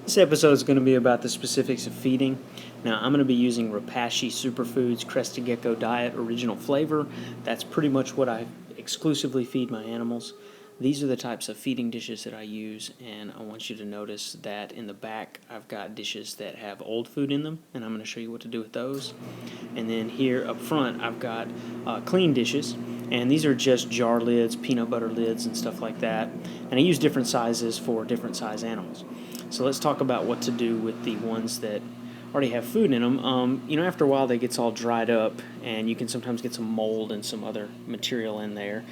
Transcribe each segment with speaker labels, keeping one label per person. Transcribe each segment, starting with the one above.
Speaker 1: This episode is going to be about the specifics of feeding. Now, I'm going to be using Repashy Superfoods Crested Gecko Diet Original Flavor. That's pretty much what I exclusively feed my animals. These are the types of feeding dishes that I use, and I want you to notice that in the back I've got dishes that have old food in them, and I'm going to show you what to do with those. And then here up front I've got clean dishes, and these are just jar lids, peanut butter lids, and stuff like that. And I use different sizes for different size animals. So let's talk about what to do with the ones that already have food in them. After a while they gets all dried up, and you can sometimes get some mold and some other material in there.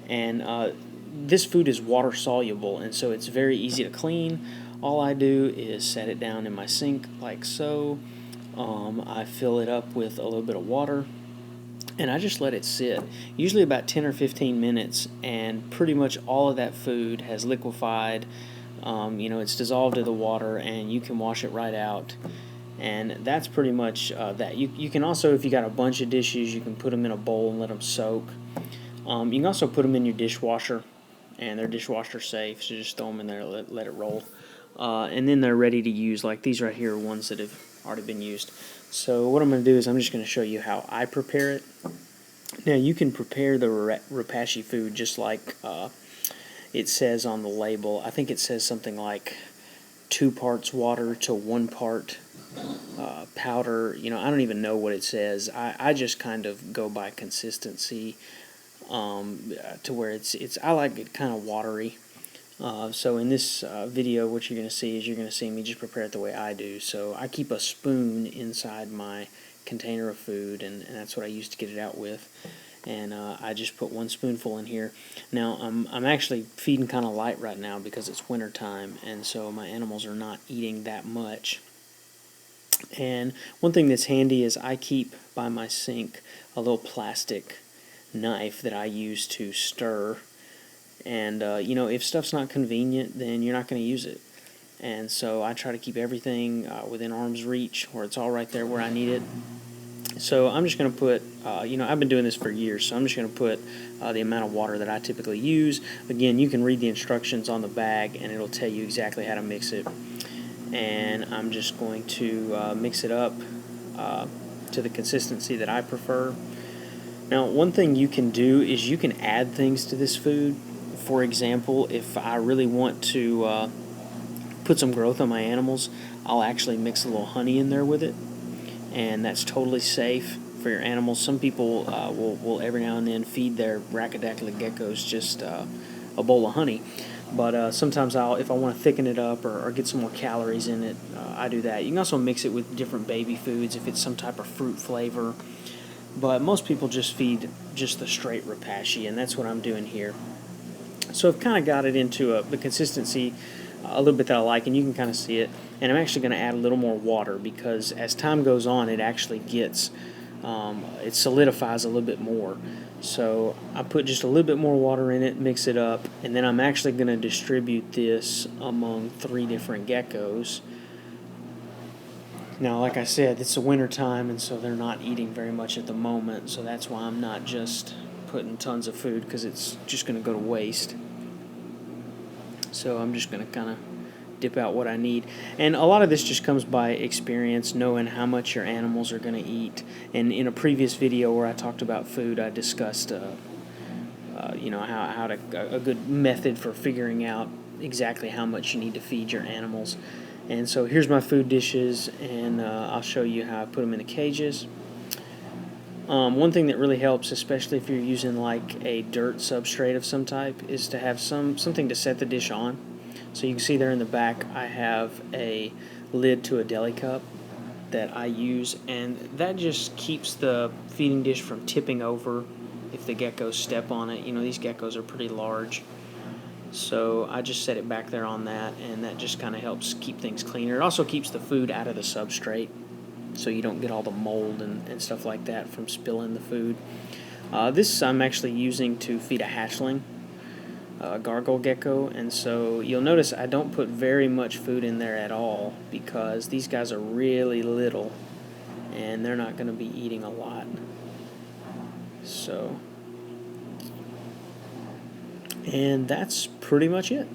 Speaker 1: And this food is water soluble, and so it's very easy to clean. All I do is set it down in my sink like so. I fill it up with a little bit of water, and I just let it sit, usually about 10 or 15 minutes, and pretty much all of that food has liquefied. It's dissolved in the water, and you can wash it right out. And that's pretty much that. You can also, if you got a bunch of dishes, you can put them in a bowl and let them soak. You can also put them in your dishwasher, and they're dishwasher safe, so just throw them in there, let it roll. And then they're ready to use. Like these right here are ones that have already been used. So what I'm going to do is I'm just going to show you how I prepare it. Now you can prepare the Repashy food just like it says on the label. I think it says something like 2 parts water to 1 part powder. I don't even know what it says. I just kind of go by consistency to where it's I like it kind of watery. So in this video, what you're going to see is you're going to see me just prepare it the way I do. So I keep a spoon inside my container of food, and that's what I use to get it out with. And I just put 1 spoonful in here. Now I'm actually feeding kind of light right now because it's winter time, and so my animals are not eating that much. And one thing that's handy is I keep by my sink a little plastic knife that I use to stir. And if stuff's not convenient, then you're not going to use it. And so I try to keep everything within arm's reach, where it's all right there where I need it. So I'm just going to put, I've been doing this for years, so I'm just going to put the amount of water that I typically use. Again, you can read the instructions on the bag, and it'll tell you exactly how to mix it. And I'm just going to mix it up to the consistency that I prefer. Now, one thing you can do is you can add things to this food. For example, if I really want to put some growth on my animals, I'll actually mix a little honey in there with it, and that's totally safe for your animals. Some people will every now and then feed their rackadackula geckos just a bowl of honey, but sometimes if I want to thicken it up or get some more calories in it, I do that. You can also mix it with different baby foods if it's some type of fruit flavor, but most people just feed just the straight Repashy, and that's what I'm doing here. So I've kind of got it into the consistency a little bit that I like, and you can kind of see it. And I'm actually going to add a little more water because as time goes on, it actually gets, it solidifies a little bit more. So I put just a little bit more water in it, mix it up, and then I'm actually going to distribute this among 3 different geckos. Now, like I said, it's the winter time, and so they're not eating very much at the moment, so that's why I'm not just putting tons of food, because it's just going to go to waste. So I'm just going to kind of dip out what I need. And a lot of this just comes by experience, knowing how much your animals are going to eat. And in a previous video where I talked about food, I discussed how a good method for figuring out exactly how much you need to feed your animals. And so here's my food dishes, and I'll show you how I put them in the cages. One thing that really helps, especially if you're using like a dirt substrate of some type, is to have something to set the dish on. So you can see there in the back I have a lid to a deli cup that I use, and that just keeps the feeding dish from tipping over if the geckos step on it. These geckos are pretty large. So I just set it back there on that, and that just kind of helps keep things cleaner. It also keeps the food out of the substrate, so you don't get all the mold and stuff like that from spilling the food. This I'm actually using to feed a hatchling, gargoyle gecko, and so you'll notice I don't put very much food in there at all because these guys are really little, and they're not going to be eating a lot. So, and that's pretty much it.